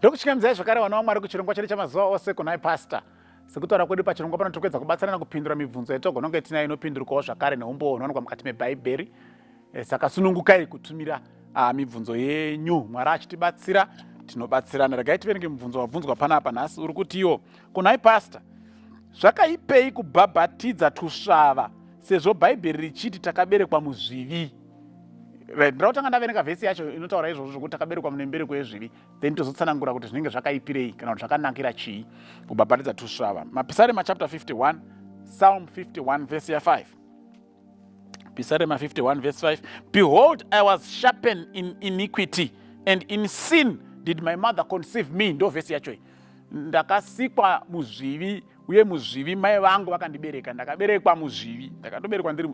Ndokuchingamizai zvakare vana vaMwari kuchirongwa chedu chamazuva ose kuNhai Pastor. Sekutaura kwedu pachirongwa panotokudza kubatsirana kupindura mibvunzo yetogononge tinayo inopindurukawo zvakare neumbo hunowanikwa mukati meBhaibheri. Saka sunungukai kutumira mibvunzo yenyu. Mwari achitibatsira, tinobatsirana. Regai tiverenge mibvunzo wabvunzwa panapa nhasi uri kuti iwo kuNhai Pastor. Zvakaipei kubhabhatidza tusvava sezvo Bhaibheri richiti takaberekwa muzvivi. Ndautanga ndaverenga vhesi yacho inotaura izvozvo zvokuti takaberekwa munembereko yezvivi, then tozotsanangura kuti zvinenge zvakaipirei kana kuti zvakanakira chii kubhabhatidza tusvava. Mapisarema chapter 51, Psalm 51 verse 5. Pisarema 51 verse 5. Behold, I was sharpened in iniquity, and in sin did my mother conceive me. Ndo vhesi yacho iyi. Ndakasikwa muzvivi, uye muzvivi mai vangu vakandibereka. Ndakaberekwa muzvivi. Ndakatoberekwa ndiri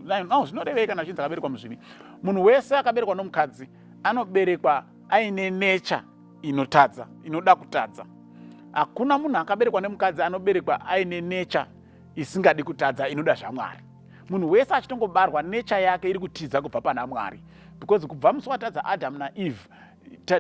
zvinoreveka nachinzi ndakaberekwa muzvivi. Munhu wese akaberekwa nomukadzi anoberekwa aine nature inotadza, inoda kutadza. Hakuna munhu akaberekwa nemukadzi anoberekwa aine nature isingadi kutadza, inoda zvaMwari. Munhu wese achitongobarwa nature yake iri kutiza kubva pana Mwari. Because kubva musi watadza Adam naEve,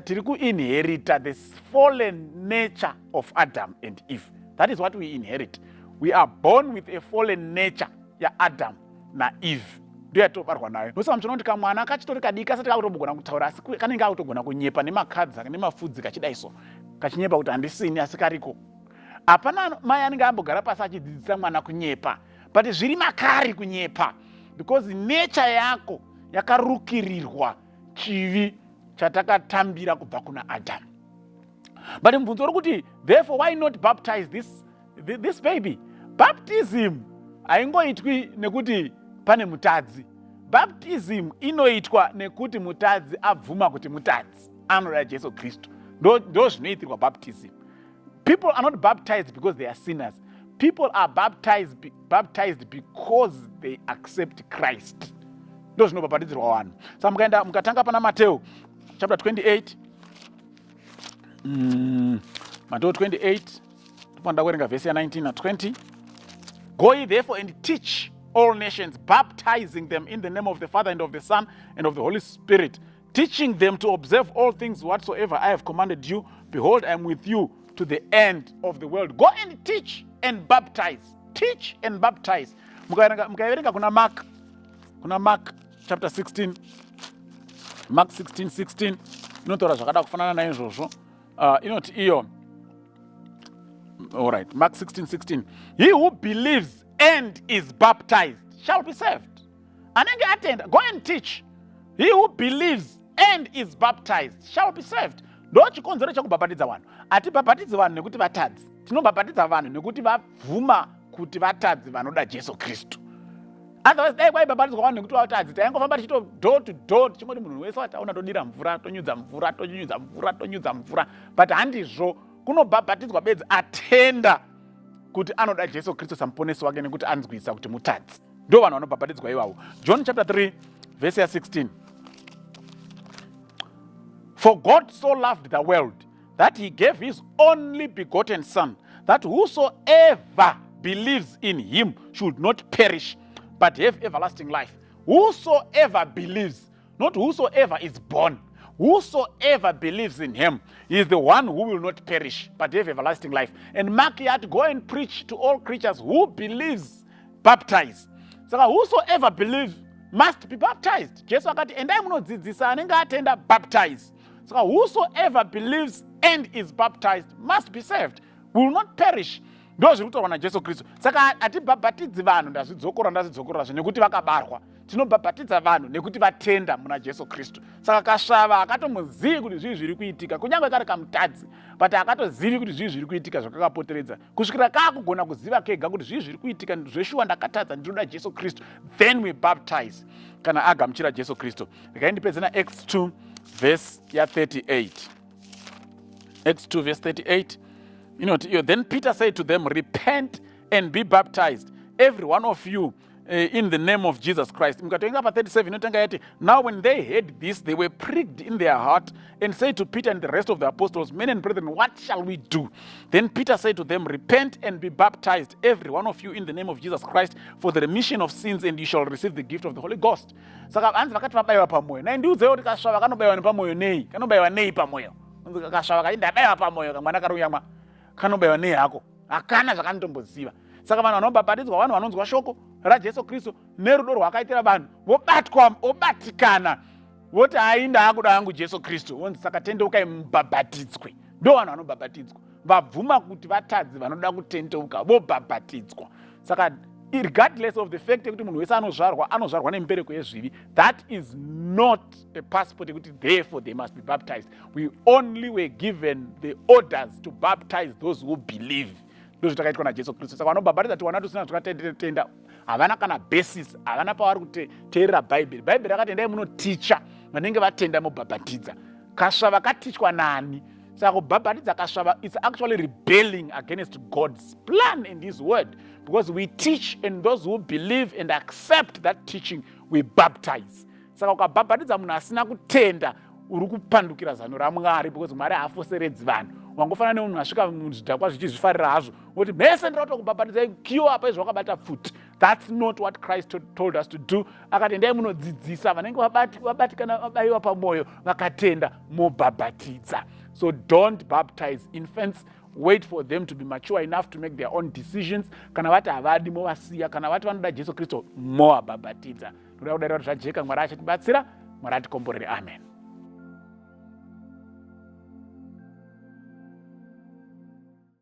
tiri kuinherita the fallen nature of Adam and Eve. That is what we inherit. We are born with a fallen nature ya Adam naEve. Ndio yatobarwa nayo. Nosa mchona kuti kamwana kachitori kadiki kasati kakutogona kutaura asi kanenge kakutogona kunyepa nemakadza nemafudzi kachidaiso. Kachinyepa kuti handisini asi kariko. Hapana mai anenge ambogara pasi achidzidzisa mwana kunyepa. But zviri makari kunyepa. Because nature yako yakarukirirwa chivi chatakatambira kubva kuna Adam. But mubvunzo uri kuti, therefore why not baptize this baby? Baptism haingoitwi nekuti pane mutadzi. Baptism inoitwa nekuti mutadzi abvuma kuti mutadzi anoda Jesu Kristu. Ndo zvinoitirwa baptism. People are not baptized because they are sinners. People are baptized because they accept Christ. Ndo zvinobhabhatidzirwa vanhu. Saka mukaenda mukatanga pana Mateo chapter 28. Matthew 28, verse 19 and 20. Go ye therefore and teach all nations, baptizing them in the name of the Father and of the Son and of the Holy Spirit, teaching them to observe all things whatsoever I have commanded you. Behold, I am with you to the end of the world. Go and teach and baptize. Teach and baptize. Mukaverenga kuna Mark chapter 16. Mark 16:16. Inotaura zvakada kufanana naizvozvo. Inoti iyo. All right, Mark 16:16. He who believes and is baptized shall be saved. Anenge atenda, go and teach. He who believes and is baptized shall be saved. Ndo chikonzero chekubhabhatidza vanhu. Hatibhabhatidzi vanhu nekuti vatadzi. Tinobhabhatidza vanhu nekuti vabvuma kuti vatadzi vanoda Jesu Kristu. Otherwise, dai kwaibhabhatidzwa vanhu nekuti vatadzi, taingofamba tichito door to door, tichingoti munhu wese wataona todira mvura, tonyudza mvura, tonyudza mvura, tonyudza mvura. But handizvo, kunobhabhatidzwa bedzi atenda kuti anoda Jesu Kristu samuponesi wake nekuti anzwisa kuti mutadzi. Ndo vanhu vanobhabhatidzwa ivavo. John chapter 3 verse 16. For God so loved the world that he gave his only begotten Son, that whosoever believes in him should not perish, but have everlasting life. Whosoever believes, not whosoever is born. Whosoever believes in him is the one who will not perish, but have everlasting life. And Mark had go and preach to all creatures. Who believes, baptize. So whosoever believes must be baptized. Jesu akati endai munodzidzisa anenge atenda baptize. So whosoever believes and is baptized must be saved, will not perish. Ndo zviri kutaurwa naJesu Kristu. Saka hatibhabhatidzi vanhu ndazvidzokora nekuti vakabarwa. Tinobhabhatidza vanhu nekuti vatenda muna Jesu Kristu. Saka kasvava akatomuzivi kuti zvii zviri kuitika, kunyange kari kamutadzi, but akatozivi kuti zvii zviri kuitika zvakakapoteredza. Kusvikira kakugona kuziva kega kuti zvii zviri kuitika zveshuwa ndakatadza ndinoda Jesu Kristu, then we baptize kana agamuchira Jesu Kristu. Regai ndipedze naActs 2 verse 38. Acts 2 verse 38. Then Peter said to them, repent and be baptized, every one of you, in the name of Jesus Christ. Mukatoinga pa 37 inotanga yati, now when they heard this, they were pricked in their heart and said to Peter and the rest of the apostles, men and brethren, what shall we do? Then Peter said to them, repent and be baptized, every one of you, in the name of Jesus Christ, for the remission of sins, and you shall receive the gift of the Holy Ghost. Saka anzi vakati vabayiwa pamoyo. Na ndiudze kuti kasvava kanobayiwa nepamoyo nei? Kanobayiwa nei pamoyo? kasvava kati ndabayiwa pamwoyo kamwana kari uyamwa kanobayiwa nehako hakana zvakanotomboziva. Saka vanhu vanobhabhatidzwa vanhu vanonzwa shoko raJesu Kristu nerudo rwakaitira vanhu, vobatikana voti hai ndaakuda hangu Jesu Kristu, vonzi saka tendeukai mubhabhatidzwe. Ndo vanhu vanobhabhatidzwa. Vabvuma kuti vatadzi vanoda kutendeuka vobhabhatidzwa. Saka regardless of the fact yekuti munhu wese anozvarwa nemipereko yezvivi, that is not a passport yekuti therefore they must be baptized. We only were given the orders to baptize those who believe. Ndozvo takaitwa naJesu Kristu. Saka vanobhabhatidza tiwana tusina tukatenda havana kana basis, havana pavari kuteerera Bhaibheri. Bhaibheri rakati endai munoticha vanenge vatenda mubhabhatidza. Kasvava katichwa nani? Saka kubhabhatidza kasvava is actually rebelling against God's plan and his word, because we teach and those who believe and accept that teaching we baptize. Saka ukabhabhatidza munhu asina kutenda uri kupandukira zano raMwari, because Mwari haafoseredzi vanhu. Wangofanana nemunhu asvika muzvidhakwa zvichizvifarira hazvo woti mhese ndinoda kubhabhatidzai kiwo apa izvakabata futi. That's not what Christ told us to do. Akati endai munodzidzisa vanenge vabatikana vabayiwa pamwoyo vakatenda mobhabhatidza. So don't baptize infants. Wait for them to be mature enough to make their own decisions. Kana vati havadi movasiya, kana vati vanoda Jesu Kristu movabhabhatidza. Ndoda kudarira kuti zvajeka, Mwari achitibatsira, Mwari atikomborere. Amen.